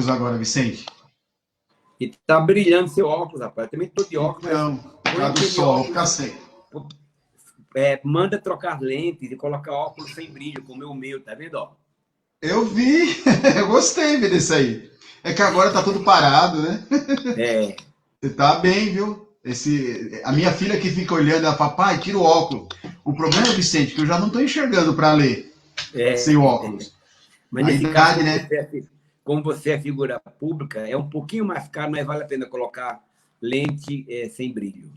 óculos agora, Vicente. E tá brilhando seu óculos, rapaz. Eu também tô de óculos. Então, por causa do sol, vou ficar sem. Manda trocar lentes e colocar óculos sem brilho, como o meu, tá vendo? Ó? Eu vi, eu gostei desse aí. É que agora tá tudo parado, né? É. Você tá bem, viu? A minha filha que fica olhando, ela fala, pai, tira o óculos. O problema, Vicente, que eu já não tô enxergando para ler sem o óculos. Mas A nesse caso, idade, né? como você é figura pública, é um pouquinho mais caro, mas vale a pena colocar lente sem brilho.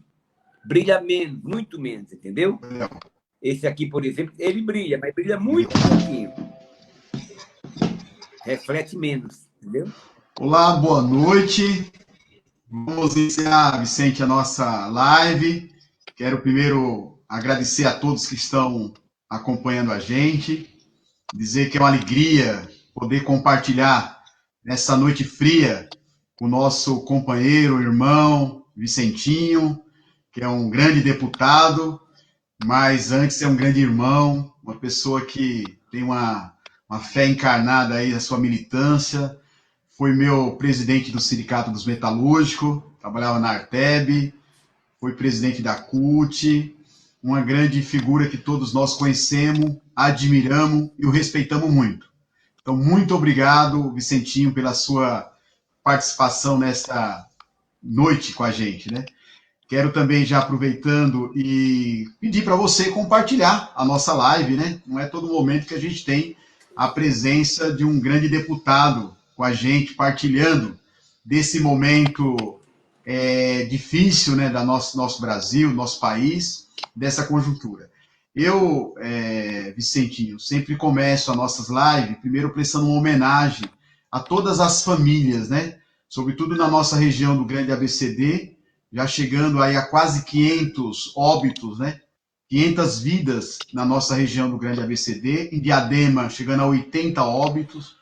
Brilha menos, muito menos, entendeu? Não. Esse aqui, por exemplo, ele brilha, mas brilha muito pouquinho. Reflete menos, entendeu? Olá, boa noite. Vamos iniciar, Vicente, a nossa live. Quero primeiro agradecer a todos que estão acompanhando a gente, dizer que é uma alegria poder compartilhar nessa noite fria com o nosso companheiro, irmão, Vicentinho, que é um grande deputado, mas antes é um grande irmão, uma pessoa que tem uma fé encarnada aí na sua militância. Foi meu presidente do Sindicato dos Metalúrgicos, trabalhava na Arteb, foi presidente da CUT, uma grande figura que todos nós conhecemos, admiramos e o respeitamos muito. Então, muito obrigado, Vicentinho, pela sua participação nesta noite com a gente, né? Quero também, já aproveitando, e pedir para você compartilhar a nossa live, né? Não é todo momento que a gente tem a presença de um grande deputado com a gente, partilhando desse momento difícil, né, da nosso Brasil, nosso país, dessa conjuntura. Eu, Vicentinho, sempre começo as nossas lives, primeiro prestando uma homenagem a todas as famílias, né? Sobretudo na nossa região do Grande ABCD, já chegando aí a quase 500 óbitos, né? 500 vidas na nossa região do Grande ABCD, em Diadema chegando a 80 óbitos,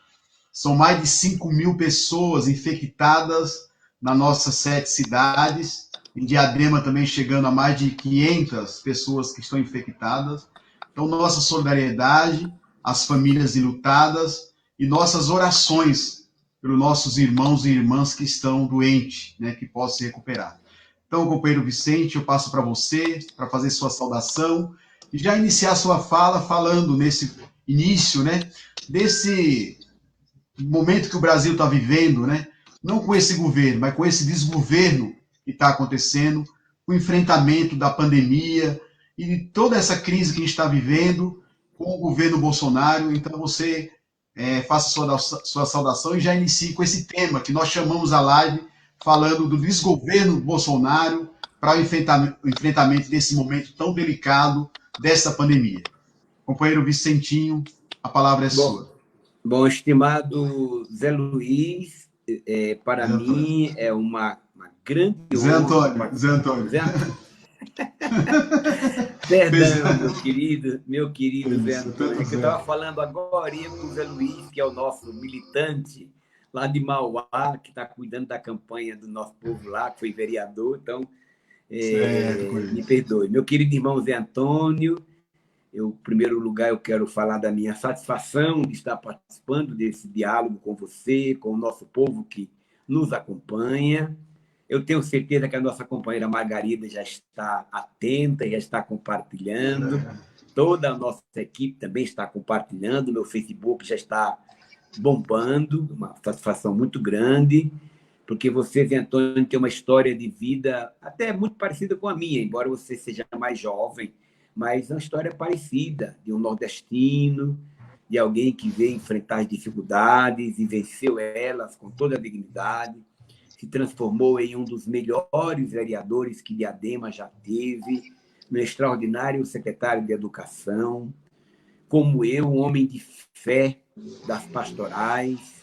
são mais de 5.000 pessoas infectadas nas nossas 7 cidades, em Diadema também chegando a mais de 500 pessoas que estão infectadas. Então, nossa solidariedade às famílias enlutadas e nossas orações pelos nossos irmãos e irmãs que estão doentes, né, que possam se recuperar. Então, companheiro Vicente, eu passo para você, para fazer sua saudação e já iniciar sua fala falando nesse início, né, desse momento que o Brasil está vivendo, né, não com esse governo, mas com esse desgoverno que está acontecendo, o enfrentamento da pandemia e toda essa crise que a gente está vivendo com o governo Bolsonaro. Então, você faça sua saudação e já inicie com esse tema que nós chamamos a live falando do desgoverno Bolsonaro para o enfrentamento desse momento tão delicado dessa pandemia. Companheiro Vicentinho, a palavra é sua. Bom, estimado Zé Luiz, para Zé mim Antônio. é uma grande Zé honra. Antônio, Zé Antônio. Perdão, meu querido Zé Isso, Antônio, tanto que eu Zé. estava falando agora com o Zé Luiz, que é o nosso militante lá de Mauá, que está cuidando da campanha do nosso povo lá, que foi vereador, então Certo, me conheço. perdoe. Meu querido irmão Zé Antônio, em primeiro lugar, eu quero falar da minha satisfação de estar participando desse diálogo com você, com o nosso povo que nos acompanha. Eu tenho certeza que a nossa companheira Margarida já está atenta, já está compartilhando. Toda a nossa equipe também está compartilhando. Meu Facebook já está bombando, uma satisfação muito grande, porque você, Zé Antônio, tem uma história de vida até muito parecida com a minha, embora você seja mais jovem, mas é uma história parecida, de um nordestino, de alguém que veio enfrentar as dificuldades e venceu elas com toda a dignidade, se transformou em um dos melhores vereadores que Diadema já teve, um extraordinário secretário de Educação, como eu, um homem de fé das pastorais.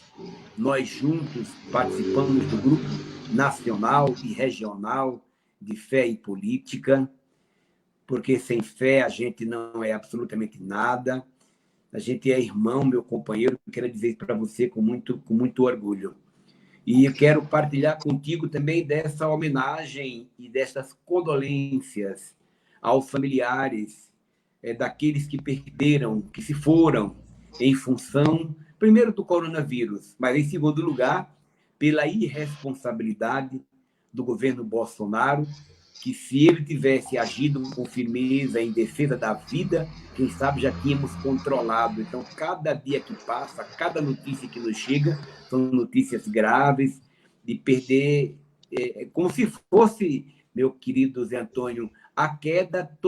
Nós juntos participamos do grupo nacional e regional de fé e política, porque sem fé a gente não é absolutamente nada. A gente é irmão, meu companheiro, quero dizer isso para você com muito orgulho. E eu quero partilhar contigo também dessa homenagem e dessas condolências aos familiares daqueles que perderam, que se foram em função primeiro, do coronavírus, mas, em segundo lugar, pela irresponsabilidade do governo Bolsonaro, que, se ele tivesse agido com firmeza em defesa da vida, quem sabe já tínhamos controlado. Então, cada dia que passa, cada notícia que nos chega, são notícias graves, de perder, como se fosse, meu querido Zé Antônio, a queda,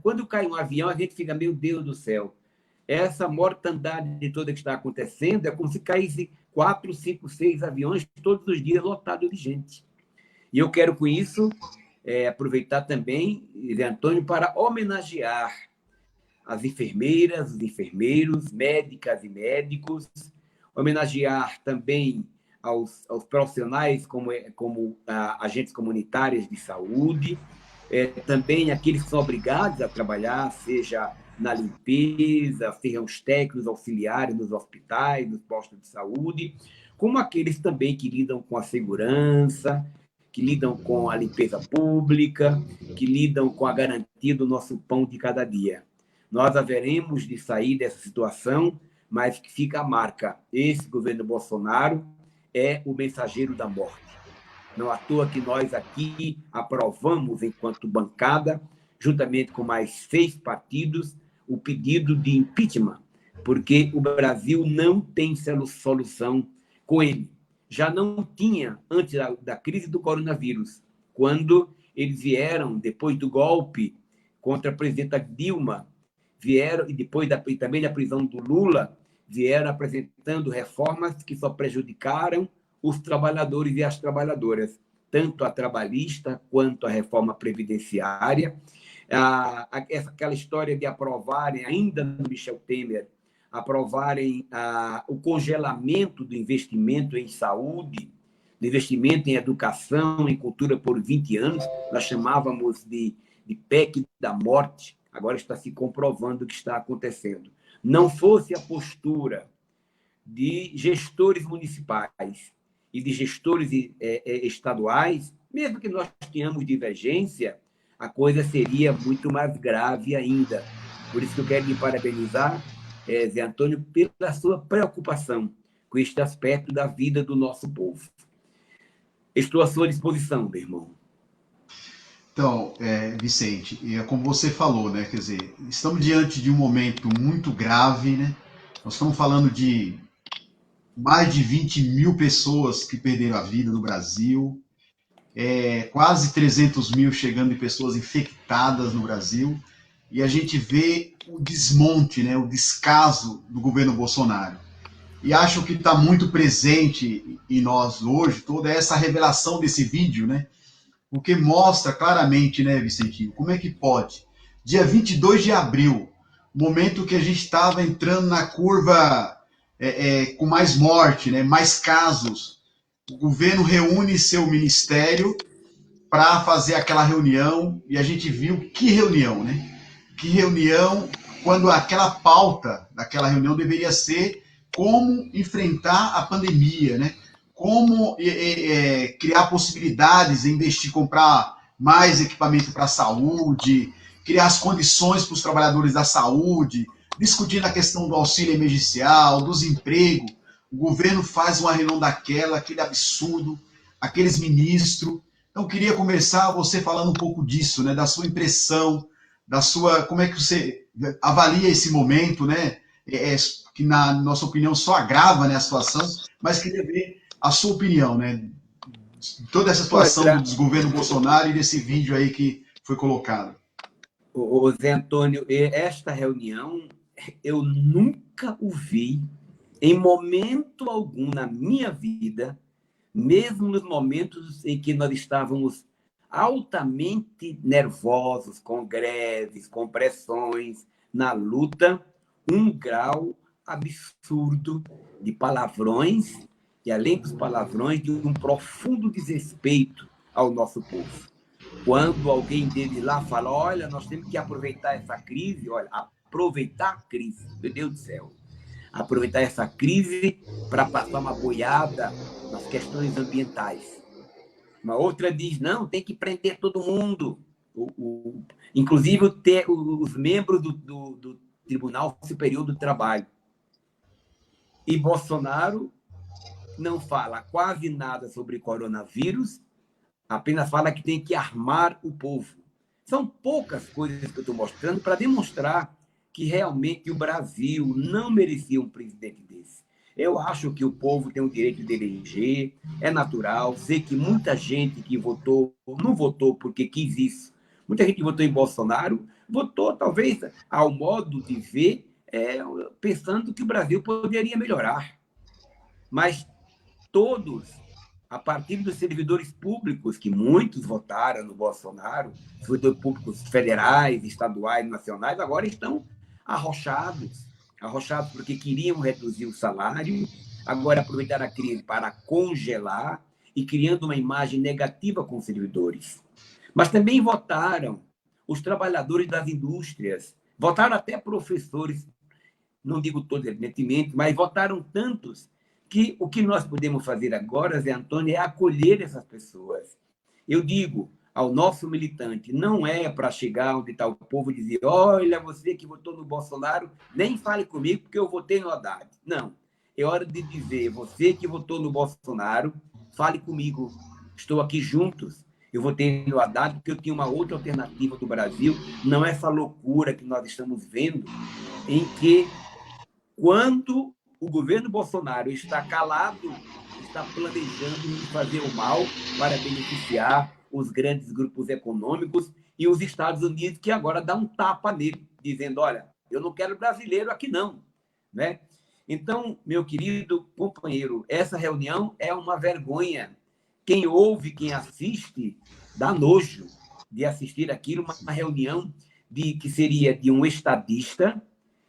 quando cai um avião, a gente fica, meu Deus do céu, essa mortandade de toda que está acontecendo é como se caísse 4, 5, 6 aviões todos os dias lotados de gente. E eu quero, com isso, aproveitar também, Zé Antônio, para homenagear as enfermeiras, os enfermeiros, médicas e médicos, homenagear também aos profissionais como agentes comunitários de saúde, também aqueles que são obrigados a trabalhar, seja na limpeza, sejam os técnicos auxiliares nos hospitais, nos postos de saúde, como aqueles também que lidam com a segurança, que lidam com a limpeza pública, que lidam com a garantia do nosso pão de cada dia. Nós haveremos de sair dessa situação, mas que fica a marca. Esse governo Bolsonaro é o mensageiro da morte. Não à toa que nós aqui aprovamos, enquanto bancada, juntamente com mais 6 partidos, o pedido de impeachment, porque o Brasil não tem solução com ele. Já não tinha antes da crise do coronavírus, quando eles vieram, depois do golpe contra a presidenta Dilma, vieram, e depois também da prisão do Lula, vieram apresentando reformas que só prejudicaram os trabalhadores e as trabalhadoras, tanto a trabalhista quanto a reforma previdenciária. Aquela história de aprovarem, ainda no Michel Temer, aprovarem o congelamento do investimento em saúde, do investimento em educação, em cultura por 20 anos, nós chamávamos de PEC da morte, agora está se comprovando o que está acontecendo. Não fosse a postura de gestores municipais e de gestores estaduais, mesmo que nós tenhamos divergência, a coisa seria muito mais grave ainda. Por isso que eu quero lhe parabenizar, Zé Antônio, pela sua preocupação com este aspecto da vida do nosso povo. Estou à sua disposição, meu irmão. Então, Vicente, como você falou, né? Quer dizer, estamos diante de um momento muito grave, né? Nós estamos falando de mais de 20 mil pessoas que perderam a vida no Brasil, quase 300 mil chegando de pessoas infectadas no Brasil, e a gente vê o desmonte, né, o descaso do governo Bolsonaro. E acho que está muito presente em nós hoje toda essa revelação desse vídeo, né? Porque mostra claramente, né, Vicentinho, como é que pode. Dia 22 de abril, momento que a gente estava entrando na curva com mais morte, né, mais casos, o governo reúne seu ministério para fazer aquela reunião, e a gente viu que reunião, né? Que reunião, quando aquela pauta daquela reunião deveria ser como enfrentar a pandemia, né? Como criar possibilidades, investir, comprar mais equipamento para a saúde, criar as condições para os trabalhadores da saúde, discutindo a questão do auxílio emergencial, dos empregos. O governo faz uma reunião daquela, aquele absurdo, aqueles ministros. Então, eu queria começar você falando um pouco disso, né? Da sua impressão, como é que você avalia esse momento, né? Que, na nossa opinião, só agrava, né, a situação, mas queria ver a sua opinião, né? Toda essa situação do desgoverno Bolsonaro e desse vídeo aí que foi colocado. O Zé Antônio, esta reunião eu nunca o vi em momento algum na minha vida, mesmo nos momentos em que nós estávamos altamente nervosos, com greves, com pressões, na luta, um grau absurdo de palavrões e, além dos palavrões, de um profundo desrespeito ao nosso povo. Quando alguém dele lá fala, olha, nós temos que aproveitar essa crise, olha, aproveitar a crise, meu Deus do céu, aproveitar essa crise para passar uma boiada nas questões ambientais. Uma outra diz, não, tem que prender todo mundo, inclusive os membros do Tribunal Superior do Trabalho. E Bolsonaro não fala quase nada sobre coronavírus, apenas fala que tem que armar o povo. São poucas coisas que eu estou mostrando para demonstrar que realmente o Brasil não merecia um presidente desse. Eu acho que o povo tem o direito de eleger, é natural. Sei que muita gente que votou, não votou porque quis isso. Muita gente que votou em Bolsonaro votou, talvez, ao modo de ver, pensando que o Brasil poderia melhorar. Mas todos, a partir dos servidores públicos, que muitos votaram no Bolsonaro, servidores públicos federais, estaduais, nacionais, agora estão arrochados, arrochados porque queriam reduzir o salário, agora aproveitaram a crise para congelar e criando uma imagem negativa com os servidores. Mas também votaram os trabalhadores das indústrias, votaram até professores, não digo todos, evidentemente, mas votaram tantos que o que nós podemos fazer agora, Zé Antônio, é acolher essas pessoas. Eu digo ao nosso militante, não é para chegar onde está o povo e dizer, olha, você que votou no Bolsonaro, nem fale comigo porque eu votei no Haddad. Não, é hora de dizer, você que votou no Bolsonaro, fale comigo, estou aqui juntos. Eu votei no Haddad porque eu tinha uma outra alternativa do Brasil, não essa loucura que nós estamos vendo, em que quando o governo Bolsonaro está calado, está planejando fazer o mal para beneficiar os grandes grupos econômicos e os Estados Unidos, que agora dá um tapa nele, dizendo, olha, eu não quero brasileiro aqui não. Né? Então, meu querido companheiro, essa reunião é uma vergonha. Quem ouve, quem assiste, dá nojo de assistir aquilo, uma reunião que seria de um estadista,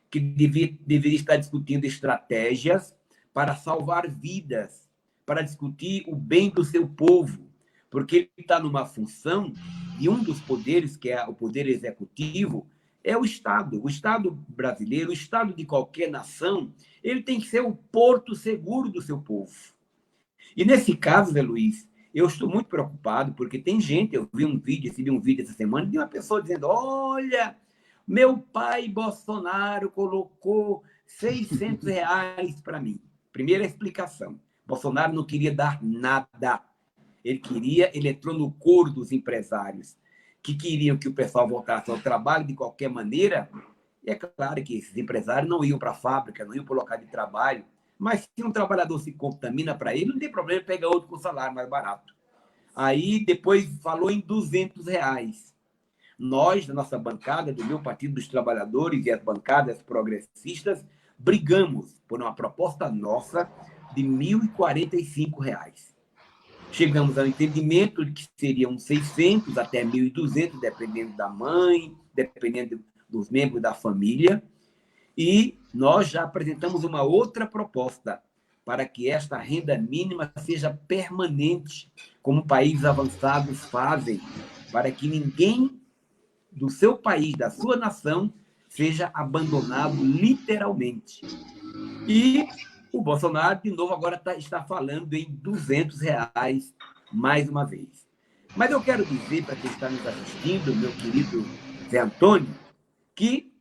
que deveria estar discutindo estratégias para salvar vidas, para discutir o bem do seu povo, porque ele está numa função e um dos poderes, que é o poder executivo, é o Estado. O Estado brasileiro, o Estado de qualquer nação, ele tem que ser o porto seguro do seu povo. E nesse caso, Zé Luiz, eu estou muito preocupado, porque tem gente, eu recebi um vídeo essa semana de uma pessoa dizendo, olha, meu pai Bolsonaro colocou R$ 600 para mim. Primeira explicação. Bolsonaro não queria dar nada. Ele entrou no coro dos empresários que queriam que o pessoal voltasse ao trabalho de qualquer maneira. E é claro que esses empresários não iam para a fábrica, não iam para o local de trabalho. Mas se um trabalhador se contamina para ele, não tem problema, pega outro com salário mais barato. Aí depois falou em R$ 200. Nós, da nossa bancada, do meu Partido dos Trabalhadores e as bancadas progressistas, brigamos por uma proposta nossa de R$ 1.045. Chegamos ao entendimento de que seriam 600 até 1.200, dependendo da mãe, dependendo dos membros da família. E nós já apresentamos uma outra proposta para que esta renda mínima seja permanente, como países avançados fazem, para que ninguém do seu país, da sua nação, seja abandonado literalmente. E o Bolsonaro, de novo, agora está falando em R$ 200 mais uma vez. Mas eu quero dizer para quem está nos assistindo, meu querido Zé Antônio, que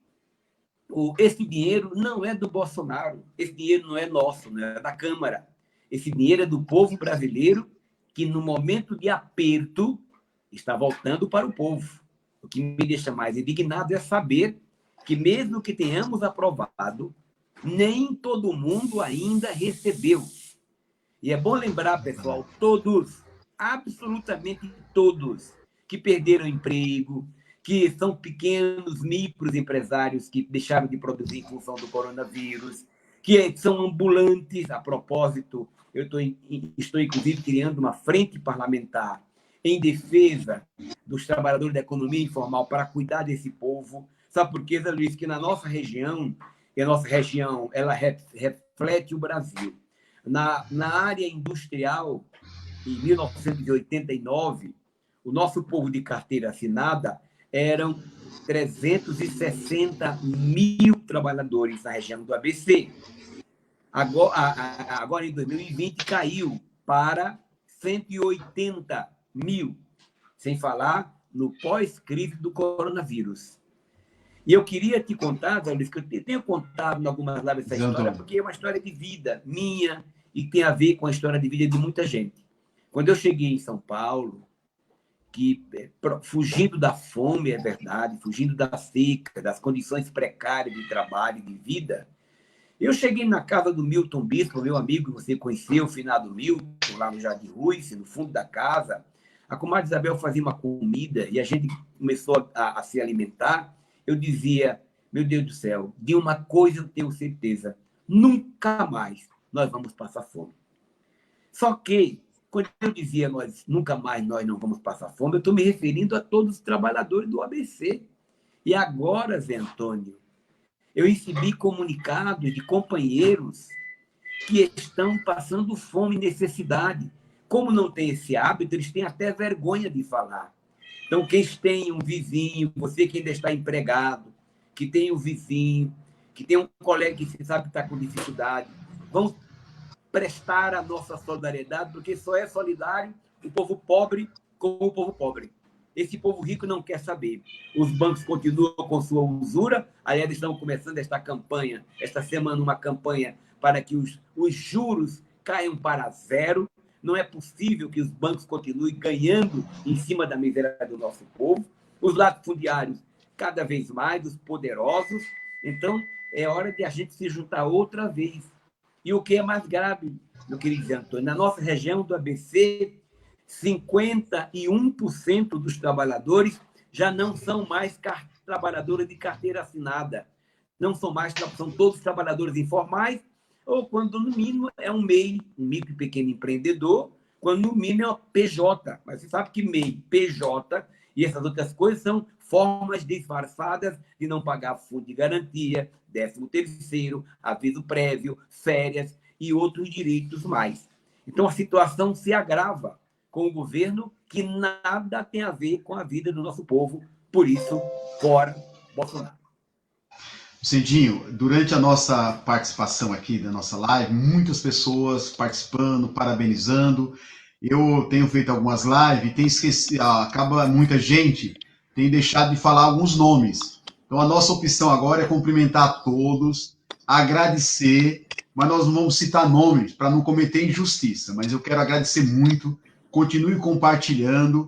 esse dinheiro não é do Bolsonaro, esse dinheiro não é nosso, não é da Câmara. Esse dinheiro é do povo brasileiro que, no momento de aperto, está voltando para o povo. O que me deixa mais indignado é saber que, mesmo que tenhamos aprovado, nem todo mundo ainda recebeu. E é bom lembrar, pessoal, todos, absolutamente todos, que perderam emprego, que são pequenos, microempresários que deixaram de produzir em função do coronavírus, que são ambulantes. A propósito, eu estou inclusive, criando uma frente parlamentar em defesa dos trabalhadores da economia informal para cuidar desse povo. Sabe por quê, Zé Luiz? Que na nossa região, e a nossa região ela reflete o Brasil. Na área industrial, em 1989, o nosso povo de carteira assinada eram 360 mil trabalhadores na região do ABC. Agora, em 2020, caiu para 180 mil, sem falar no pós-crise do coronavírus. E eu queria te contar, Zé Luiz, que eu tenho contado em algumas lives essa Zé história, Antônio. porque é uma história de vida minha e tem a ver com a história de vida de muita gente. Quando eu cheguei em São Paulo, fugindo da fome, é verdade, fugindo da seca, das condições precárias de trabalho e de vida, eu cheguei na casa do Milton Bispo, meu amigo, você conheceu, o finado Milton, lá no Jardim Ruiz, no fundo da casa. A comadre Isabel fazia uma comida e a gente começou a se alimentar. Eu dizia, meu Deus do céu, de uma coisa eu tenho certeza, nunca mais nós vamos passar fome. Só que, quando eu dizia nunca mais nós não vamos passar fome, eu estou me referindo a todos os trabalhadores do ABC. E agora, Zé Antônio, eu recebi comunicados de companheiros que estão passando fome e necessidade. Como não tem esse hábito, eles têm até vergonha de falar. Então, quem tem um vizinho, você que ainda está empregado, que tem um vizinho, que tem um colega que você sabe que está com dificuldade, vamos prestar a nossa solidariedade, porque só é solidário o povo pobre com o povo pobre. Esse povo rico não quer saber. Os bancos continuam com sua usura. Aliás, estão começando esta campanha, esta semana, uma campanha para que os juros caiam para zero. Não é possível que os bancos continuem ganhando em cima da miséria do nosso povo. Os latifundiários, cada vez mais, os poderosos. Então, é hora de a gente se juntar outra vez. E o que é mais grave, meu querido Antônio, na nossa região do ABC, 51% dos trabalhadores já não são mais trabalhadores de carteira assinada. Não são mais, são todos trabalhadores informais, ou quando, no mínimo, é um MEI, um micro e pequeno empreendedor, quando, no mínimo, é uma PJ. Mas você sabe que MEI, PJ e essas outras coisas são formas disfarçadas de não pagar fundo de garantia, 13º, aviso prévio, férias e outros direitos mais. Então, a situação se agrava com o governo que nada tem a ver com a vida do nosso povo. Por isso, fora Bolsonaro. Cedinho, durante a nossa participação aqui da nossa live, muitas pessoas participando, parabenizando. Eu tenho feito algumas lives, tem esquecido, acaba muita gente tem deixado de falar alguns nomes. Então a nossa opção agora é cumprimentar a todos, agradecer, mas nós não vamos citar nomes para não cometer injustiça. Mas eu quero agradecer muito, continue compartilhando.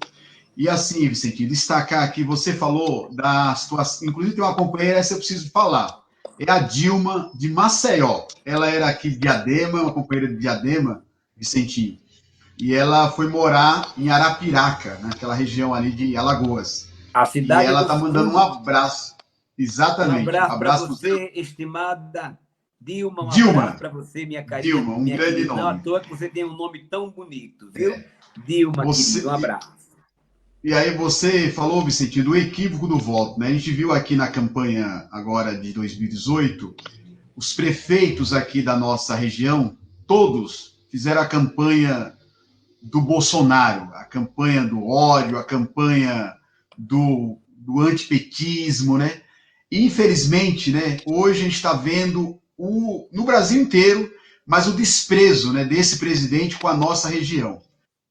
E assim, Vicentinho, destacar aqui, você falou da situação, inclusive tem uma companheira, essa eu preciso falar, é a Dilma de Maceió. Ela era aqui de Diadema, uma companheira de Diadema, Vicentinho, e ela foi morar em Arapiraca, naquela região ali de Alagoas. A cidade e ela está mandando um abraço. Exatamente. Um abraço para você, estimada Dilma. Um Dilma. Abraço para você, minha carinha. Dilma, um minha grande querida. nome. Não à toa que você tem um nome tão bonito, viu? Dilma, querido, um abraço. E aí você falou, Vicente, do equívoco do voto, né? A gente viu aqui na campanha agora de 2018, os prefeitos aqui da nossa região, todos fizeram a campanha do Bolsonaro, a campanha do ódio, a campanha do antipetismo, né? E, infelizmente, né, hoje a gente está vendo no Brasil inteiro, mas o desprezo, né, desse presidente com a nossa região.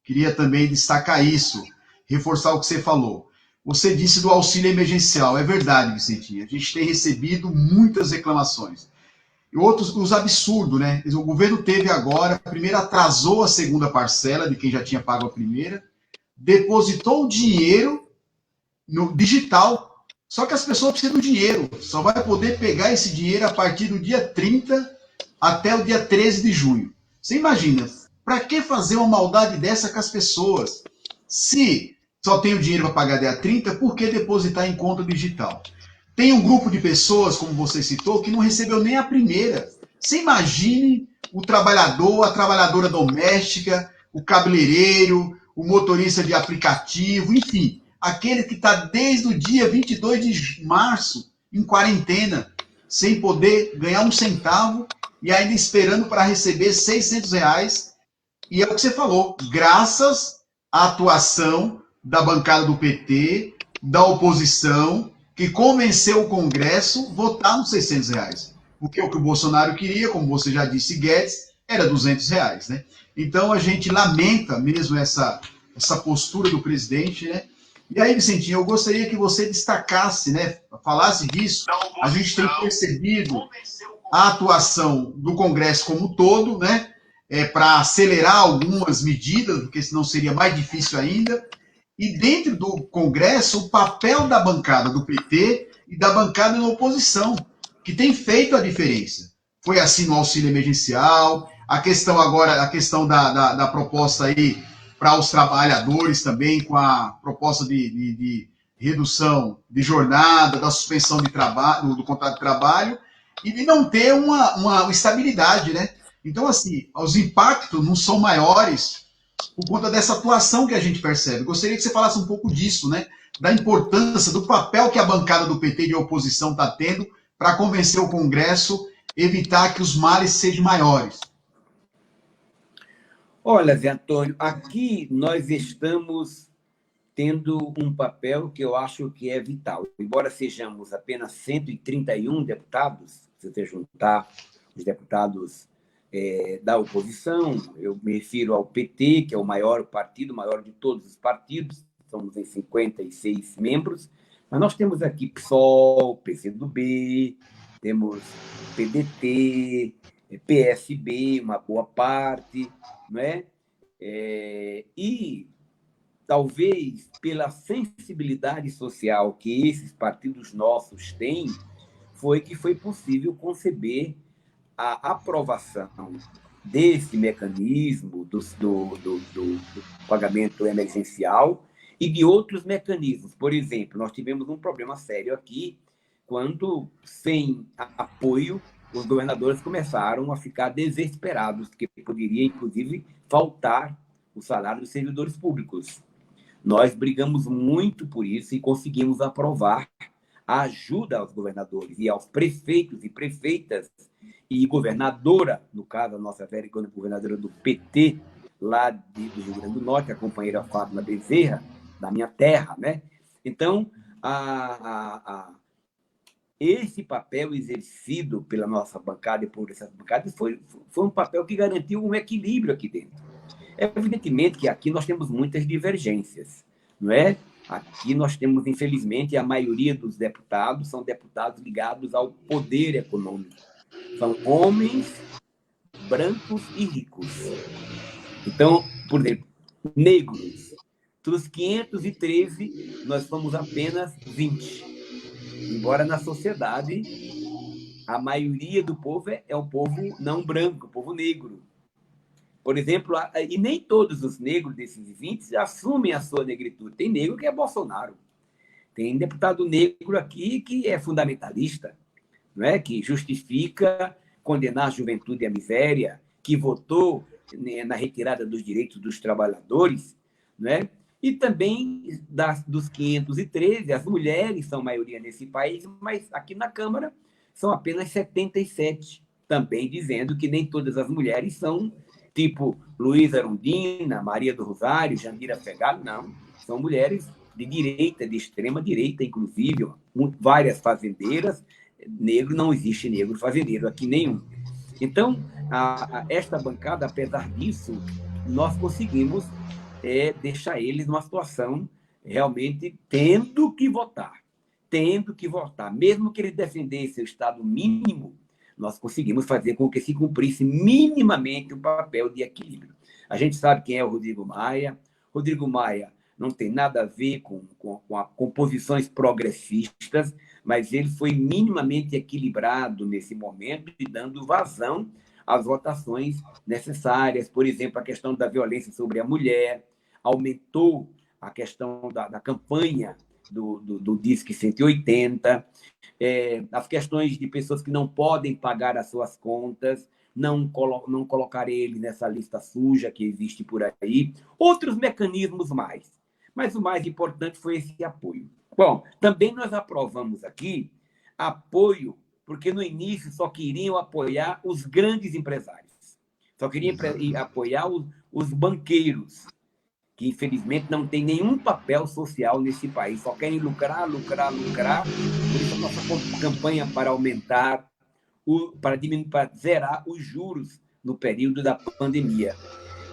Queria também destacar isso, reforçar o que você falou. Você disse do auxílio emergencial, é verdade, Vicentinho, a gente tem recebido muitas reclamações. E outros, os absurdos, né? O governo teve agora, primeiro atrasou a segunda parcela de quem já tinha pago a primeira, depositou o dinheiro no digital, só que as pessoas precisam do dinheiro, só vai poder pegar esse dinheiro a partir do dia 30 até o dia 13 de junho. Você imagina, para que fazer uma maldade dessa com as pessoas? Se só tem o dinheiro para pagar dia 30, por que depositar em conta digital? Tem um grupo de pessoas, como você citou, que não recebeu nem a primeira. Você imagine o trabalhador, a trabalhadora doméstica, o cabeleireiro, o motorista de aplicativo, enfim, aquele que está desde o dia 22 de março em quarentena, sem poder ganhar um centavo e ainda esperando para receber R$600. E é o que você falou, graças à atuação da bancada do PT, da oposição, que convenceu o Congresso a votar nos R$600. Porque o que o Bolsonaro queria, como você já disse, Guedes, era R$200, né? Então a gente lamenta mesmo essa postura do presidente, né? E aí, Vicentinho, eu gostaria que você destacasse, né, falasse disso. A gente tem percebido a atuação do Congresso como um todo, né, para acelerar algumas medidas, porque senão seria mais difícil ainda. E dentro do Congresso, o papel da bancada do PT e da bancada na oposição, que tem feito a diferença. Foi assim no auxílio emergencial, a questão agora, a questão da proposta aí para os trabalhadores também, com a proposta de redução de jornada, da suspensão de trabalho, do contrato de trabalho, e de não ter uma estabilidade, né? Então, assim, os impactos não são maiores por conta dessa atuação que a gente percebe. Gostaria que você falasse um pouco disso, né? Da importância, do papel que a bancada do PT de oposição está tendo para convencer o Congresso, evitar que os males sejam maiores. Olha, Zé Antônio, aqui nós estamos tendo um papel que eu acho que é vital. Embora sejamos apenas 131 deputados, se você juntar os deputados da oposição, eu me refiro ao PT, que é o maior partido, o maior de todos os partidos, somos em 56 membros, mas nós temos aqui PSOL, PCdoB, temos PDT, PSB, uma boa parte, não é? E talvez pela sensibilidade social que esses partidos nossos têm, foi que foi possível conceber a aprovação desse mecanismo do pagamento emergencial e de outros mecanismos. Por exemplo, nós tivemos um problema sério aqui, quando, sem apoio, os governadores começaram a ficar desesperados, que poderia, inclusive, faltar o salário dos servidores públicos. Nós brigamos muito por isso e conseguimos aprovar a ajuda aos governadores e aos prefeitos e prefeitas e governadora, no caso, a nossa velha governadora do PT, lá do Rio Grande do Norte, a companheira Fátima Bezerra, da minha terra, né? Então, esse papel exercido pela nossa bancada e por essas bancadas foi um papel que garantiu um equilíbrio aqui dentro. Evidentemente que aqui nós temos muitas divergências, não é? Aqui nós temos, infelizmente, a maioria dos deputados são deputados ligados ao poder econômico. São homens brancos e ricos. Então, por exemplo, negros. Dos 513, nós somos apenas 20. Embora na sociedade, a maioria do povo é o povo não branco, o povo negro. Por exemplo, e nem todos os negros desses 20 assumem a sua negritude. Tem negro que é Bolsonaro. Tem deputado negro aqui que é fundamentalista, não é? Que justifica condenar a juventude à miséria, que votou na retirada dos direitos dos trabalhadores, não é? E também dos 513, as mulheres são maioria nesse país, mas aqui na Câmara são apenas 77, também dizendo que nem todas as mulheres são tipo Luísa Erundina, Maria do Rosário, Jandira Fegali, não. São mulheres de direita, de extrema direita, inclusive, várias fazendeiras. Negro, não existe negro fazendeiro aqui nenhum. Então, esta bancada, apesar disso, nós conseguimos deixar eles numa situação realmente tendo que votar. Mesmo que eles defendessem o Estado mínimo, nós conseguimos fazer com que se cumprisse minimamente o papel de equilíbrio. A gente sabe quem é o Rodrigo Maia. Rodrigo Maia não tem nada a ver com posições progressistas, mas ele foi minimamente equilibrado nesse momento e dando vazão às votações necessárias. Por exemplo, a questão da violência sobre a mulher, aumentou a questão da campanha do Disque 180, as questões de pessoas que não podem pagar as suas contas, não colocar ele nessa lista suja que existe por aí, outros mecanismos mais. Mas o mais importante foi esse apoio. Bom, também nós aprovamos aqui apoio, porque no início só queriam apoiar os grandes empresários, só queriam apoiar os banqueiros, que infelizmente não tem nenhum papel social nesse país, só querem lucrar. Por isso a nossa campanha para aumentar, para zerar os juros no período da pandemia.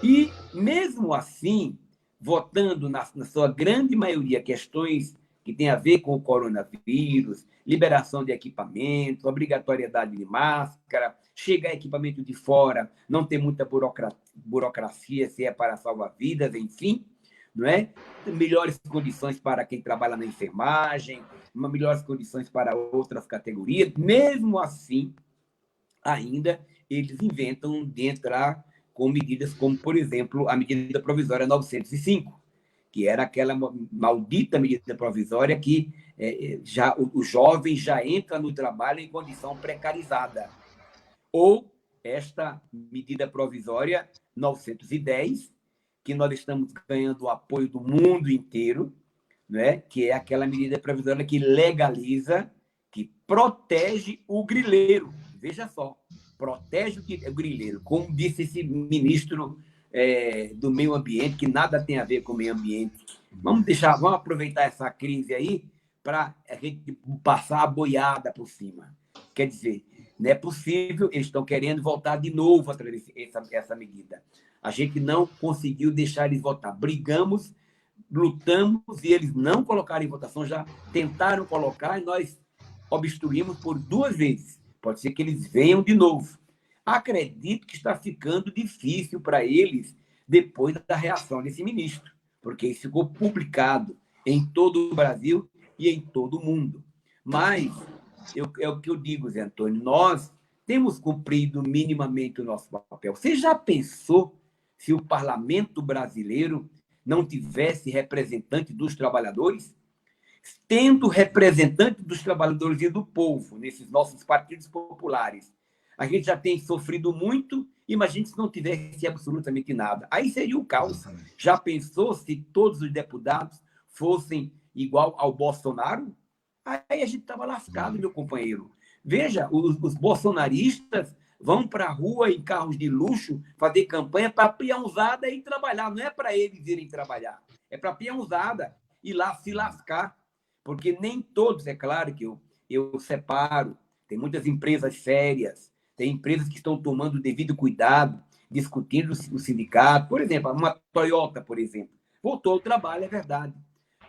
E, mesmo assim, votando, na sua grande maioria, questões que têm a ver com o coronavírus, liberação de equipamentos, obrigatoriedade de máscara, chegar equipamento de fora, não ter muita burocracia, se é para salvar vidas, enfim, não é? Melhores condições para quem trabalha na enfermagem, melhores condições para outras categorias. Mesmo assim, ainda eles inventam de entrar com medidas como, por exemplo, a medida provisória 905, que era aquela maldita medida provisória que o jovem já entra no trabalho em condição precarizada. Ou esta medida provisória 910, que nós estamos ganhando o apoio do mundo inteiro, né? Que é aquela medida provisória que legaliza, que protege o grileiro. Veja só, protege o grileiro, como disse esse ministro do meio ambiente, que nada tem a ver com o meio ambiente. Vamos aproveitar essa crise aí para a gente passar a boiada por cima. Quer dizer, não é possível, eles estão querendo voltar de novo atrás dessa medida. A gente não conseguiu deixar eles votar. Brigamos, lutamos, e eles não colocaram em votação, já tentaram colocar, e nós obstruímos por 2 vezes. Pode ser que eles venham de novo. Acredito que está ficando difícil para eles depois da reação desse ministro, porque isso ficou publicado em todo o Brasil e em todo o mundo. Mas é o que eu digo, Zé Antônio, nós temos cumprido minimamente o nosso papel. Você já pensou se o parlamento brasileiro não tivesse representante dos trabalhadores? Tendo representante dos trabalhadores e do povo nesses nossos partidos populares, a gente já tem sofrido muito, imagine se não tivesse absolutamente nada. Aí seria o caos. Já pensou se todos os deputados fossem igual ao Bolsonaro? Aí a gente estava lascado, meu companheiro. Veja, os bolsonaristas vão para a rua em carros de luxo fazer campanha para a peãozada ir trabalhar. Não é para eles irem trabalhar, é para a peãozada ir lá se lascar. Porque nem todos, é claro que eu separo, tem muitas empresas sérias, tem empresas que estão tomando o devido cuidado, discutindo o sindicato. Por exemplo, uma Toyota, por exemplo, voltou ao trabalho, é verdade.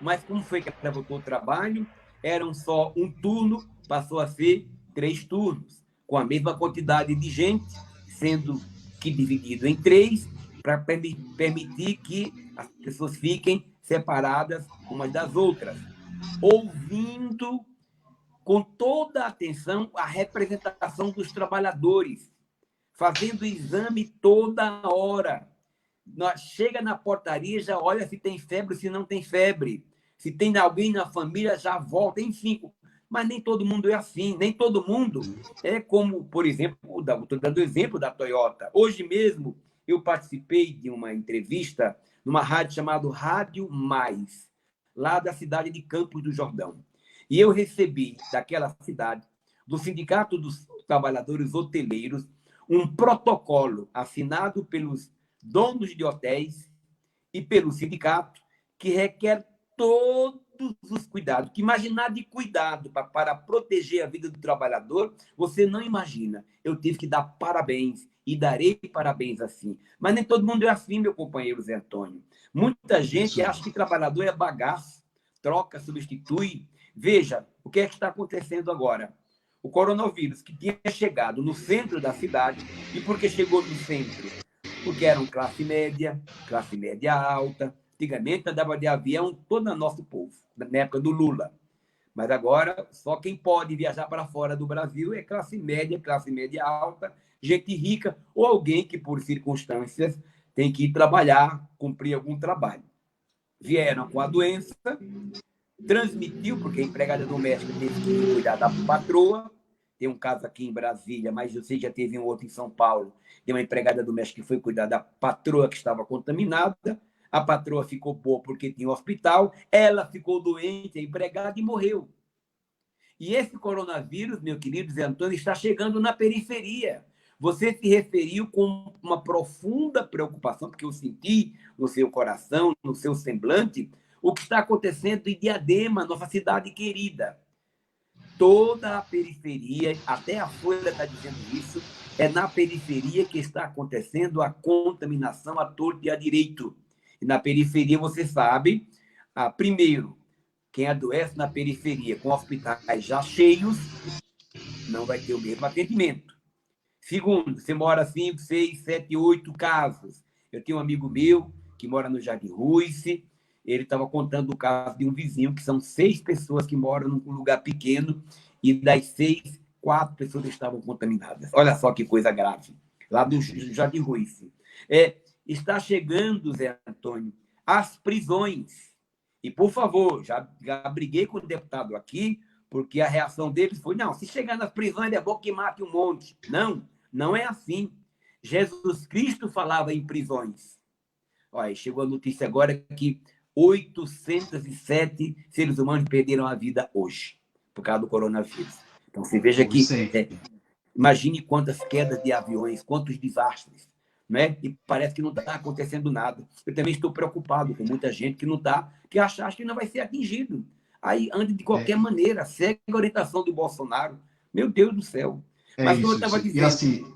Mas como foi que ela voltou ao trabalho? Eram só um turno, passou a ser 3 turnos, com a mesma quantidade de gente, sendo que dividido em 3, para permitir que as pessoas fiquem separadas umas das outras, ouvindo com toda a atenção a representação dos trabalhadores, fazendo exame toda hora. Chega na portaria, já olha se tem febre, se não tem febre. Se tem alguém na família, já volta, enfim. Mas nem todo mundo é assim, nem todo mundo é como, por exemplo, estou dando o exemplo da Toyota. Hoje mesmo eu participei de uma entrevista numa rádio chamada Rádio Mais, lá da cidade de Campos do Jordão. E eu recebi daquela cidade, do Sindicato dos Trabalhadores Hoteleiros, um protocolo assinado pelos donos de hotéis e pelo sindicato, que requer todos os cuidados. Que imaginar de cuidado para proteger a vida do trabalhador, você não imagina. Eu tive que dar parabéns e darei parabéns assim. Mas nem todo mundo é assim, meu companheiro Zé Antônio. Muita gente acha que trabalhador é bagaço, troca, substitui. Veja o que é que está acontecendo agora. O coronavírus, que tinha chegado no centro da cidade, e por que chegou no centro? Porque eram classe média alta. Antigamente andava de avião todo o nosso povo, na época do Lula. Mas agora, só quem pode viajar para fora do Brasil é classe média alta, gente rica, ou alguém que, por circunstâncias, tem que ir trabalhar, cumprir algum trabalho. Vieram com a doença, transmitiu, porque a empregada doméstica teve que cuidar da patroa. Tem um caso aqui em Brasília, mas eu sei que já teve um outro em São Paulo. Tem uma empregada doméstica que foi cuidar da patroa que estava contaminada. A patroa ficou boa porque tinha um hospital. Ela ficou doente, a empregada, e morreu. E esse coronavírus, meu querido Zé Antônio, está chegando na periferia. Você se referiu com uma profunda preocupação, porque eu senti no seu coração, no seu semblante, o que está acontecendo em Diadema, nossa cidade querida. Toda a periferia, até a Folha está dizendo isso, é na periferia que está acontecendo a contaminação à torta e à direito. E na periferia, você sabe, primeiro, quem adoece na periferia com hospitais já cheios, não vai ter o mesmo atendimento. Segundo, você mora 5, 6, 7, 8 casos. Eu tenho um amigo meu que mora no Jardim Ruice, ele estava contando o caso de um vizinho, que são 6 pessoas que moram num lugar pequeno, e das 6, 4 pessoas estavam contaminadas. Olha só que coisa grave, lá do Jardim Ruice. Está chegando, Zé Antônio, as prisões. E, por favor, já briguei com o deputado aqui, porque a reação deles foi, não, se chegar nas prisões é bom que mate um monte. Não, não é assim. Jesus Cristo falava em prisões. Olha, chegou a notícia agora que 807 seres humanos perderam a vida hoje, por causa do coronavírus. Então, você veja que... imagine quantas quedas de aviões, quantos desastres, né? E parece que não está acontecendo nada. Eu também estou preocupado com muita gente que não está, que acha que não vai ser atingido. Aí anda de qualquer maneira, segue a orientação do Bolsonaro. Meu Deus do céu. Mas como eu estava dizendo, assim...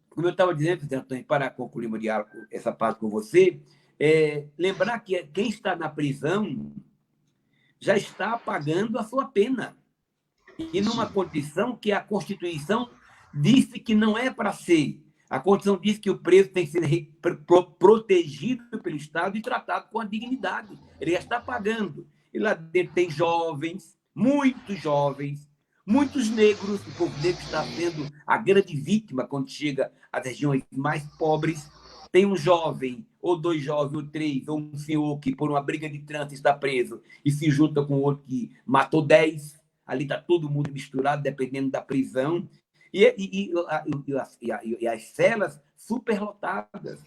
como eu estava dizendo, Antônio, para concluir meu diálogo, essa parte com você, lembrar que quem está na prisão já está pagando a sua pena. E numa condição que a Constituição disse que não é para ser. A Constituição diz que o preso tem que ser protegido pelo Estado e tratado com a dignidade. Ele já está pagando. E lá dentro tem jovens, muitos negros. O povo negro está sendo a grande vítima quando chega às regiões mais pobres. Tem um jovem, ou 2 jovens, ou 3, ou um senhor que, por uma briga de trânsito, está preso e se junta com outro que matou 10. Ali está todo mundo misturado, dependendo da prisão. E as celas superlotadas.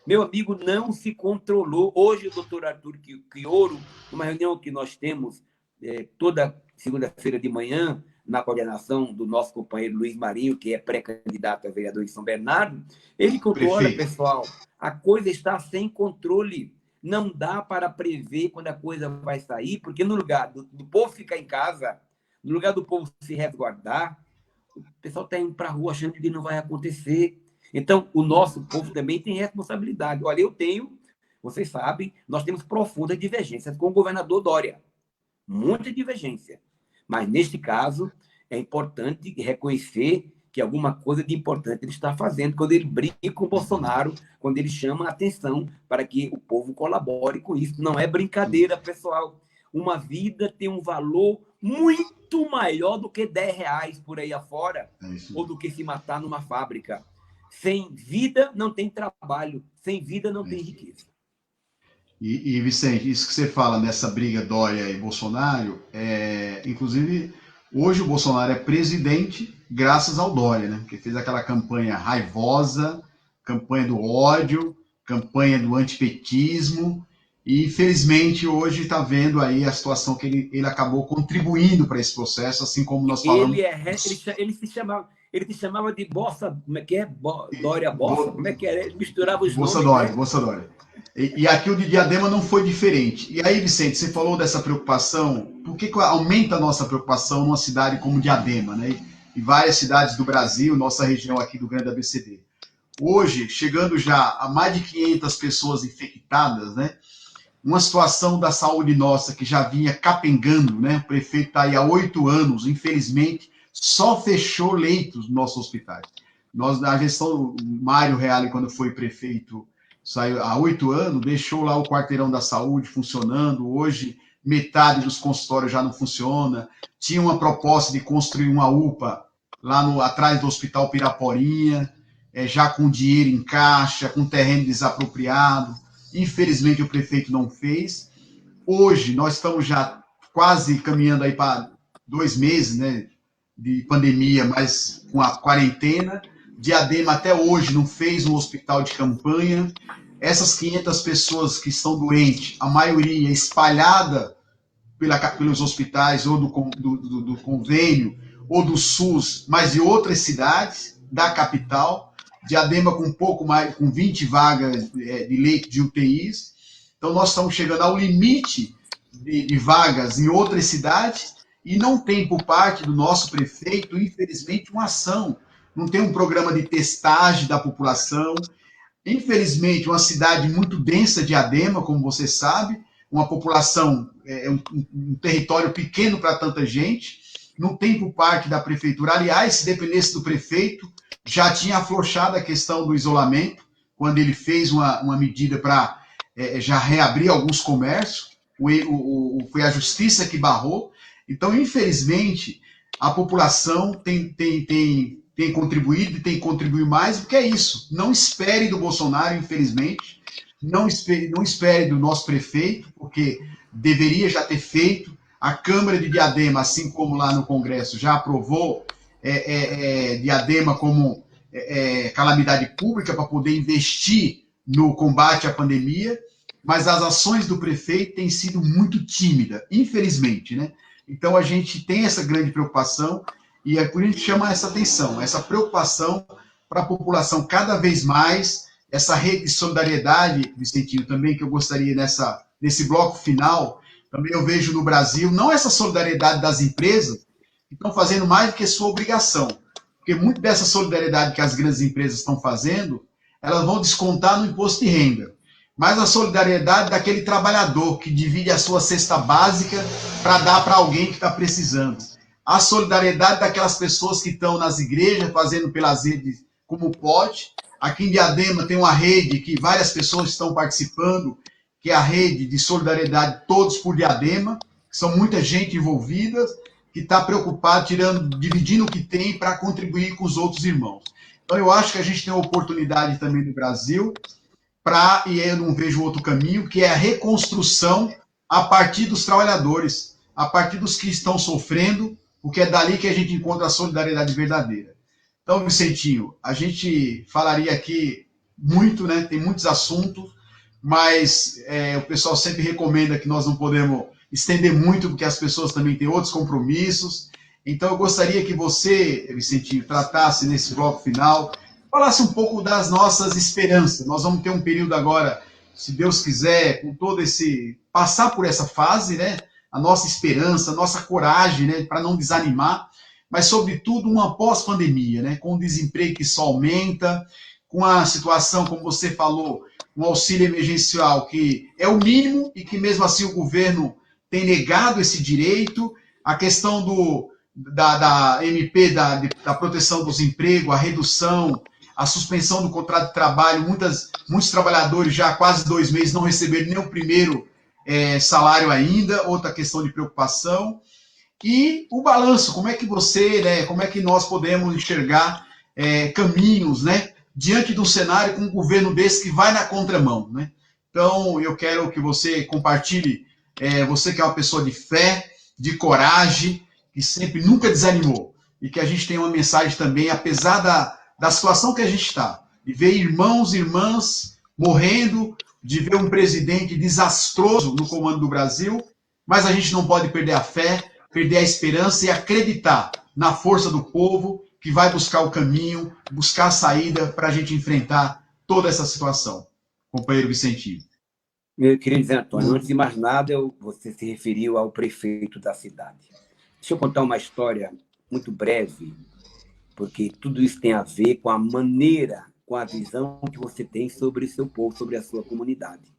Meu amigo, não se controlou. Hoje, o doutor Arthur Quioro, numa reunião que nós temos toda segunda-feira de manhã, na coordenação do nosso companheiro Luiz Marinho, que é pré-candidato a vereador em São Bernardo, ele contou, olha, pessoal, a coisa está sem controle. Não dá para prever quando a coisa vai sair, porque no lugar do povo ficar em casa, no lugar do povo se resguardar, o pessoal está indo para a rua achando que não vai acontecer. Então, o nosso povo também tem responsabilidade. Olha, vocês sabem, nós temos profundas divergências com o governador Dória. Muita divergência. Mas, neste caso, é importante reconhecer que alguma coisa de importante ele está fazendo quando ele briga com o Bolsonaro, quando ele chama a atenção para que o povo colabore com isso. Não é brincadeira, pessoal. Uma vida tem um valor muito maior do que R$10 por aí afora, ou do que se matar numa fábrica. Sem vida não tem trabalho, sem vida não tem riqueza. E, Vicente, isso que você fala nessa briga Dória e Bolsonaro, inclusive, hoje o Bolsonaro é presidente graças ao Dória, né? Que fez aquela campanha raivosa, campanha do ódio, campanha do antipetismo, e infelizmente hoje está vendo aí a situação que ele acabou contribuindo para esse processo, assim como nós falamos. Ele se chamava de Bossa, como é que é? Dória Bossa, como é que era? Ele misturava os Bossa nomes. Dória, né? Bossa Dória. E aqui o de Diadema não foi diferente. E aí, Vicente, você falou dessa preocupação. Por que aumenta a nossa preocupação numa cidade como Diadema, né? E várias cidades do Brasil, nossa região aqui do Grande ABCD. Hoje, chegando já a mais de 500 pessoas infectadas, né? Uma situação da saúde nossa que já vinha capengando, né? O prefeito está aí há 8 anos, infelizmente, só fechou leitos no nosso hospital. A gestão do Mário Reale, quando foi prefeito, saiu há 8 anos, deixou lá o quarteirão da saúde funcionando. Hoje, metade dos consultórios já não funciona. Tinha uma proposta de construir uma UPA lá atrás do Hospital Piraporinha, já com dinheiro em caixa, com terreno desapropriado. Infelizmente, o prefeito não fez. Hoje, nós estamos já quase caminhando aí para 2 meses, né, de pandemia, mas com a quarentena. Diadema até hoje não fez um hospital de campanha. Essas 500 pessoas que estão doentes, a maioria espalhada pelos hospitais ou do convênio ou do SUS, mas de outras cidades da capital. Diadema com um pouco mais, com 20 vagas de leito de UTIs. Então nós estamos chegando ao limite de vagas em outras cidades e não tem por parte do nosso prefeito, infelizmente, uma ação. Não tem um programa de testagem da população. Infelizmente, uma cidade muito densa de Diadema, como você sabe, uma população, um território pequeno para tanta gente, não tem por parte da prefeitura. Aliás, se dependesse do prefeito, já tinha afrouxado a questão do isolamento, quando ele fez uma medida para já reabrir alguns comércios, foi a justiça que barrou. Então, infelizmente, a população tem contribuído e tem que contribuir mais, porque é isso. Não espere do Bolsonaro, infelizmente, não espere do nosso prefeito, porque deveria já ter feito. A Câmara de Diadema, assim como lá no Congresso, já aprovou Diadema como calamidade pública para poder investir no combate à pandemia, mas as ações do prefeito têm sido muito tímidas, infelizmente, né? Então a gente tem essa grande preocupação e é por isso que chama essa atenção, essa preocupação para a população cada vez mais, essa rede de solidariedade, Vicentinho, também que eu gostaria nesse bloco final, também eu vejo no Brasil, não essa solidariedade das empresas, que estão fazendo mais do que sua obrigação, porque muito dessa solidariedade que as grandes empresas estão fazendo, elas vão descontar no imposto de renda, mas a solidariedade daquele trabalhador que divide a sua cesta básica para dar para alguém que está precisando. A solidariedade daquelas pessoas que estão nas igrejas fazendo pelas redes como pode. Aqui em Diadema tem uma rede que várias pessoas estão participando, que é a rede de solidariedade Todos por Diadema, que são muita gente envolvida, que está preocupada, dividindo o que tem para contribuir com os outros irmãos. Então eu acho que a gente tem uma oportunidade também no Brasil e eu não vejo outro caminho, que é a reconstrução a partir dos trabalhadores, a partir dos que estão sofrendo, porque é dali que a gente encontra a solidariedade verdadeira. Então, Vicentinho, a gente falaria aqui muito, né? Tem muitos assuntos, mas o pessoal sempre recomenda que nós não podemos estender muito, porque as pessoas também têm outros compromissos. Então, eu gostaria que você, Vicentinho, tratasse nesse bloco final, falasse um pouco das nossas esperanças. Nós vamos ter um período agora, se Deus quiser, com todo passar por essa fase, né? A nossa esperança, a nossa coragem, né? Para não desanimar, mas, sobretudo, uma pós-pandemia, né? Com o desemprego que só aumenta, com a situação, como você falou, um auxílio emergencial que é o mínimo e que, mesmo assim, o governo tem negado esse direito, a questão da MP, da proteção dos empregos, a redução, a suspensão do contrato de trabalho, muitos trabalhadores já há quase 2 meses não receberam nem o primeiro salário ainda, outra questão de preocupação. E o balanço, como é que você, né, como é que nós podemos enxergar caminhos, né, diante de um cenário com um governo desse que vai na contramão, né? Então, eu quero que você compartilhe, você que é uma pessoa de fé, de coragem, que sempre nunca desanimou, e que a gente tenha uma mensagem também, apesar da situação que a gente está, de ver irmãos e irmãs morrendo, de ver um presidente desastroso no comando do Brasil, mas a gente não pode perder a fé, perder a esperança e acreditar na força do povo que vai buscar o caminho, buscar a saída para a gente enfrentar toda essa situação. Companheiro Vicentinho. Meu querido Zé Antônio, antes de mais nada, você se referiu ao prefeito da cidade. Deixa eu contar uma história muito breve, porque tudo isso tem a ver com a maneira, com a visão que você tem sobre o seu povo, sobre a sua comunidade.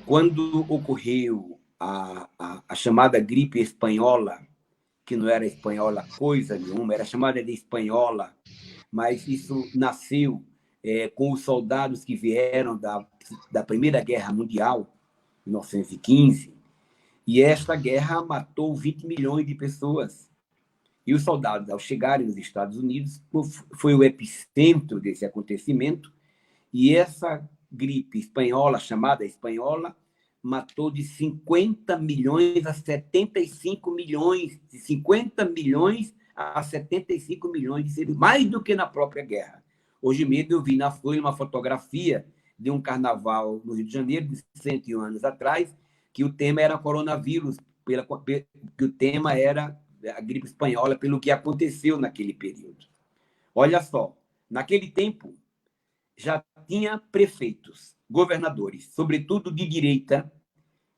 Quando ocorreu a chamada gripe espanhola, que não era espanhola coisa nenhuma, era chamada de espanhola, mas isso nasceu com os soldados que vieram da Primeira Guerra Mundial, em 1915, e esta guerra matou 20 milhões de pessoas. E os soldados, ao chegarem nos Estados Unidos, foi o epicentro desse acontecimento, e essa gripe espanhola, chamada espanhola, matou de 50 milhões a 75 milhões, de 50 milhões a 75 milhões de seres, mais do que na própria guerra. Hoje mesmo eu vi na Folha uma fotografia de um carnaval no Rio de Janeiro, de 101 anos atrás, que o tema era coronavírus, que o tema era a gripe espanhola, pelo que aconteceu naquele período. Olha só, naquele tempo já tinha prefeitos, governadores, sobretudo de direita,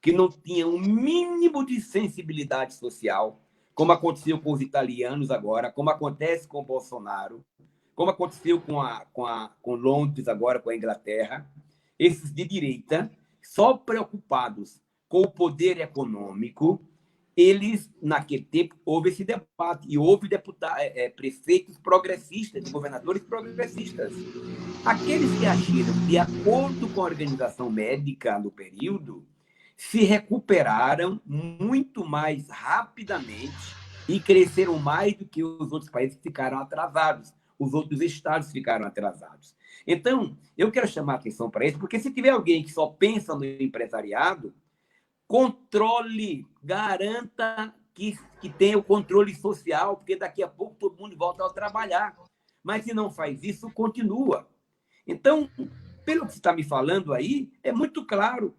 que não tinham um mínimo de sensibilidade social, como aconteceu com os italianos agora, como acontece com o Bolsonaro, como aconteceu com Londres, agora com a Inglaterra, esses de direita, só preocupados com o poder econômico, eles, naquele tempo, houve esse debate, e houve prefeitos progressistas, governadores progressistas. Aqueles que agiram de acordo com a organização médica no período se recuperaram muito mais rapidamente e cresceram mais do que os outros países que ficaram atrasados. Os outros estados ficaram atrasados. Então, eu quero chamar a atenção para isso, porque se tiver alguém que só pensa no empresariado, controle, garanta que tenha o controle social, porque daqui a pouco todo mundo volta a trabalhar. Mas se não faz isso, continua. Então, pelo que você está me falando aí, é muito claro.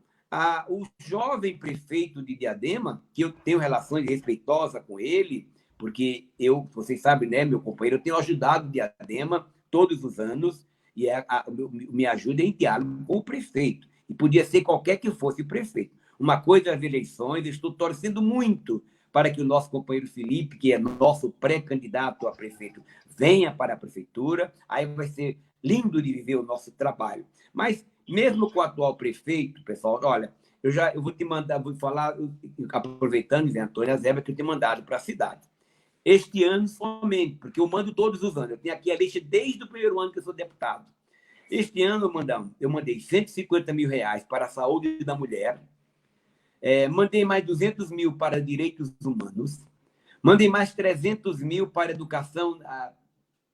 O jovem prefeito de Diadema, que eu tenho relações respeitosas com ele, porque vocês sabem, né, meu companheiro, eu tenho ajudado Diadema todos os anos, e me ajuda em diálogo com o prefeito. E podia ser qualquer que fosse o prefeito. Uma coisa é as eleições, estou torcendo muito para que o nosso companheiro Felipe, que é nosso pré-candidato a prefeito, venha para a prefeitura, aí vai ser lindo de viver o nosso trabalho. Mas, mesmo com o atual prefeito, pessoal, olha, eu vou te mandar, vou falar, aproveitando, Zé Antônio, a Zeba, que eu tenho mandado para a cidade. Este ano somente, porque eu mando todos os anos. Eu tenho aqui a lista desde o primeiro ano que eu sou deputado. Este ano eu mandei 150 mil reais para a saúde da mulher, mandei mais 200 mil para direitos humanos, mandei mais 300 mil para educação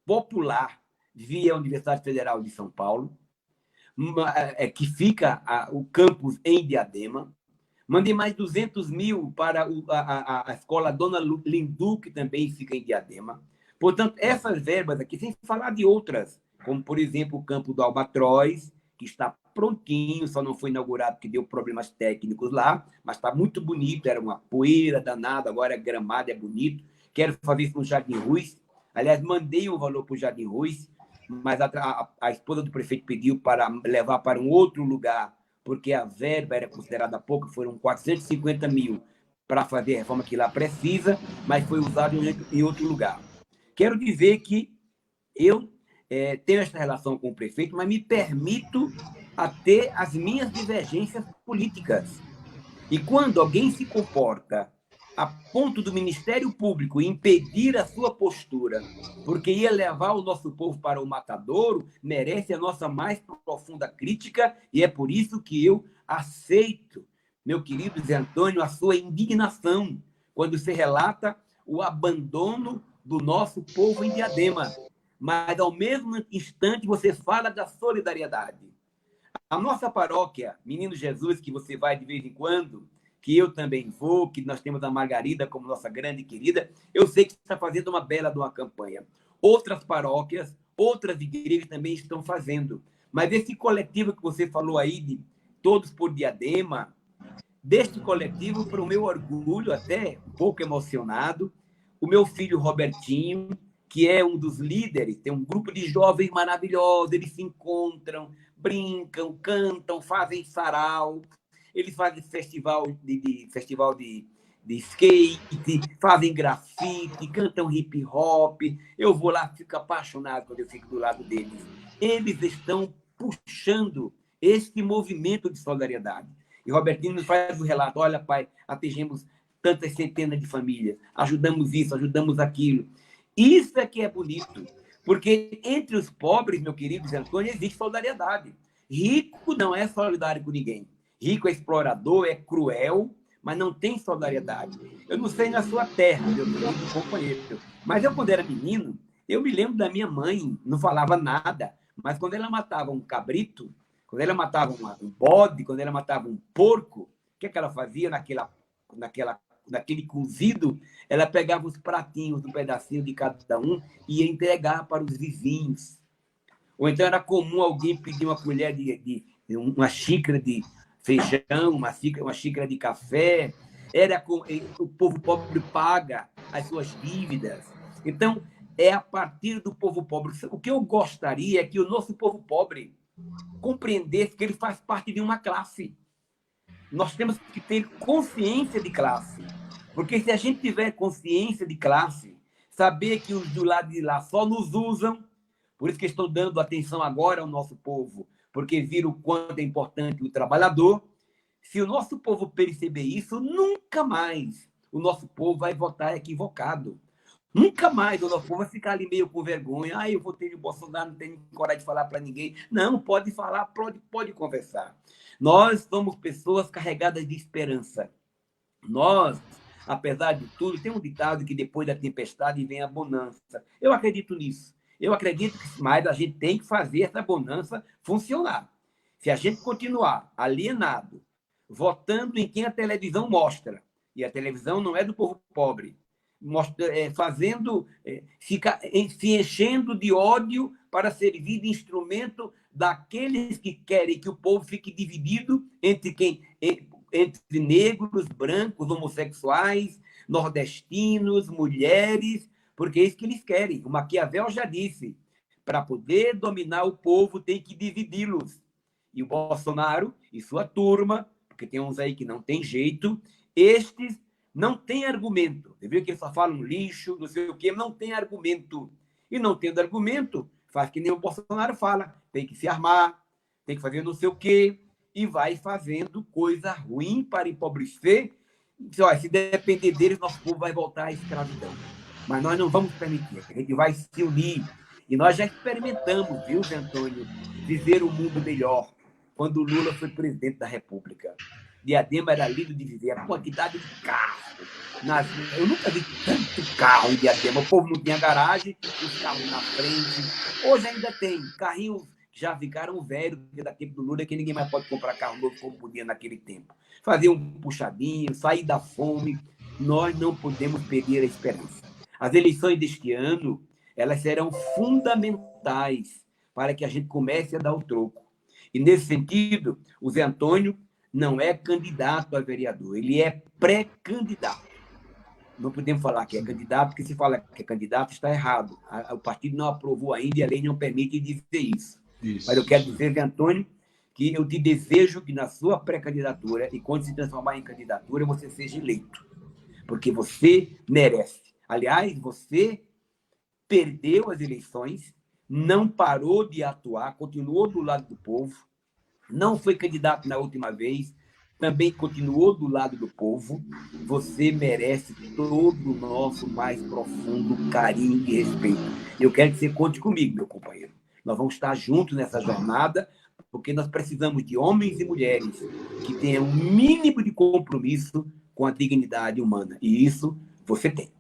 popular via Universidade Federal de São Paulo, que fica o campus em Diadema. Mandei mais 200 mil para a escola Dona Lindu, que também fica em Diadema. Portanto, essas verbas aqui, sem falar de outras, como, por exemplo, o campo do Albatroz, que está prontinho, só não foi inaugurado porque deu problemas técnicos lá, mas está muito bonito, era uma poeira danada, agora é gramado, é bonito. Quero fazer isso no Jardim Ruiz. Aliás, mandei um valor para o Jardim Ruiz, mas a esposa do prefeito pediu para levar para um outro lugar, porque a verba era considerada pouca, foram 450 mil para fazer a reforma que lá precisa, mas foi usado em outro lugar. Quero dizer que eu tenho essa relação com o prefeito, mas me permito a ter as minhas divergências políticas. E quando alguém se comporta a ponto do Ministério Público impedir a sua postura, porque ia levar o nosso povo para o matadouro, merece a nossa mais profunda crítica, e é por isso que eu aceito, meu querido Zé Antônio, a sua indignação quando se relata o abandono do nosso povo em Diadema. Mas, ao mesmo instante, você fala da solidariedade. A nossa paróquia, Menino Jesus, que você vai de vez em quando, que eu também vou, que nós temos a Margarida como nossa grande querida, eu sei que está fazendo uma bela de uma campanha. Outras paróquias, outras igrejas também estão fazendo. Mas esse coletivo que você falou aí, de Todos por Diadema, deste coletivo, para o meu orgulho, até um pouco emocionado, o meu filho Robertinho, que é um dos líderes, tem um grupo de jovens maravilhosos, eles se encontram, brincam, cantam, fazem sarau, eles fazem festival de skate, fazem grafite, cantam hip hop. Eu vou lá, fico apaixonado quando eu fico do lado deles. Eles estão puxando este movimento de solidariedade. E Robertinho nos faz o relato: olha, pai, atingimos tantas centenas de famílias, ajudamos isso, ajudamos aquilo. Isso é que é bonito, porque entre os pobres, meu querido Zé Antônio, existe solidariedade. Rico não é solidário com ninguém. Rico é explorador, é cruel, mas não tem solidariedade. Eu não sei na sua terra, meu querido companheiro, mas eu, quando era menino, eu me lembro da minha mãe, não falava nada, mas quando ela matava um cabrito, quando ela matava um bode, quando ela matava um porco, o que é que ela fazia naquele cozido? Ela pegava os pratinhos, um pedacinho de cada um, e ia entregar para os vizinhos. Ou então era comum alguém pedir uma colher uma xícara de feijão, uma xícara de café. O povo pobre paga as suas dívidas. Então, é a partir do povo pobre. O que eu gostaria é que o nosso povo pobre compreendesse que ele faz parte de uma classe. Nós temos que ter consciência de classe. Porque se a gente tiver consciência de classe, saber que os do lado de lá só nos usam, Por isso que estão dando atenção agora ao nosso povo, porque viram o quanto é importante o trabalhador. Se o nosso povo perceber isso, nunca mais o nosso povo vai votar equivocado. Nunca mais o nosso povo vai ficar ali meio com vergonha. Ah, eu votei no Bolsonaro, não tenho coragem de falar para ninguém. Não, pode falar, pode conversar. Nós somos pessoas carregadas de esperança. Nós, apesar de tudo, tem um ditado que depois da tempestade vem a bonança. Eu acredito nisso. Eu acredito que mais a gente tem que fazer essa bonança funcionar. Se a gente continuar alienado, votando em quem a televisão mostra, e a televisão não é do povo pobre, se enchendo de ódio para servir de instrumento daqueles que querem que o povo fique dividido entre negros, brancos, homossexuais, nordestinos, mulheres, porque é isso que eles querem. O Maquiavel já disse, para poder dominar o povo tem que dividi-los. E o Bolsonaro e sua turma, porque tem uns aí que não tem jeito, estes não têm argumento. Você viu que eles só falam lixo, não sei o quê, não tem argumento. E não tendo argumento, faz que nem o Bolsonaro fala, tem que se armar, tem que fazer não sei o quê, e vai fazendo coisa ruim para empobrecer. Se depender deles, nosso povo vai voltar à escravidão. Mas nós não vamos permitir, a gente vai se unir. E nós já experimentamos, viu, Zé Antônio, viver um mundo melhor quando o Lula foi presidente da República. Diadema era lindo de viver, a quantidade de carros. Eu nunca vi tanto carro em Diadema. O povo não tinha garagem, os carros na frente. Hoje ainda tem carrinhos que já ficaram velhos daquele do Lula, que ninguém mais pode comprar carro novo como podia naquele tempo. Fazer um puxadinho, sair da fome. Nós não podemos perder a esperança. As eleições deste ano, elas serão fundamentais para que a gente comece a dar o troco. E, nesse sentido, o Zé Antônio não é candidato a vereador, ele é pré-candidato. Não podemos falar que é candidato, porque se fala que é candidato, está errado. O partido não aprovou ainda e a lei não permite dizer isso. Mas eu quero dizer, Zé Antônio, que eu te desejo que na sua pré-candidatura, e quando se transformar em candidatura, você seja eleito. Porque você merece. Aliás, você perdeu as eleições, não parou de atuar, continuou do lado do povo, não foi candidato na última vez, também continuou do lado do povo. Você merece todo o nosso mais profundo carinho e respeito. Eu quero que você conte comigo, meu companheiro. Nós vamos estar juntos nessa jornada, porque nós precisamos de homens e mulheres que tenham um mínimo de compromisso com a dignidade humana. E isso você tem.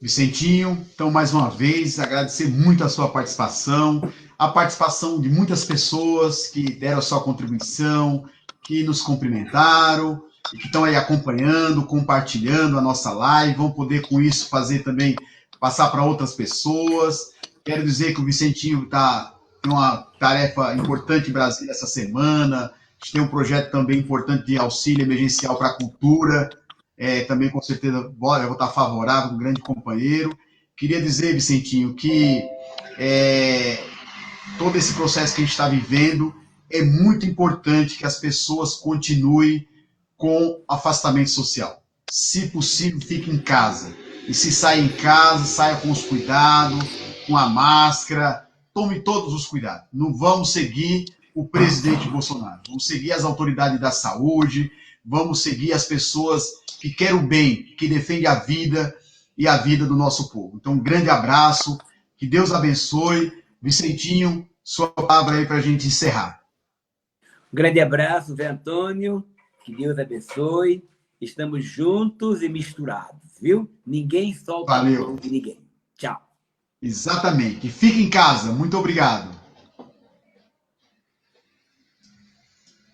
Vicentinho, então, mais uma vez, agradecer muito a sua participação, a participação de muitas pessoas que deram a sua contribuição, que nos cumprimentaram, e que estão aí acompanhando, compartilhando a nossa live, vão poder, com isso, fazer também, passar para outras pessoas. Quero dizer que o Vicentinho tem uma tarefa importante em Brasília essa semana, a gente tem um projeto também importante de auxílio emergencial para a cultura, também com certeza eu vou estar favorável, um grande companheiro. Queria dizer, Vicentinho, que todo esse processo que a gente está vivendo é muito importante que as pessoas continuem com afastamento social. Se possível, fique em casa. E se sair em casa, saia com os cuidados, com a máscara, tome todos os cuidados. Não vamos seguir o presidente Bolsonaro, vamos seguir as autoridades da saúde, vamos seguir as pessoas que querem o bem, que defendem a vida e a vida do nosso povo. Então, um grande abraço, que Deus abençoe. Vicentinho, sua palavra aí para a gente encerrar. Um grande abraço, Zé Antônio, que Deus abençoe. Estamos juntos e misturados, viu? Ninguém solta a mão de ninguém. Tchau. Exatamente. Fique em casa. Muito obrigado.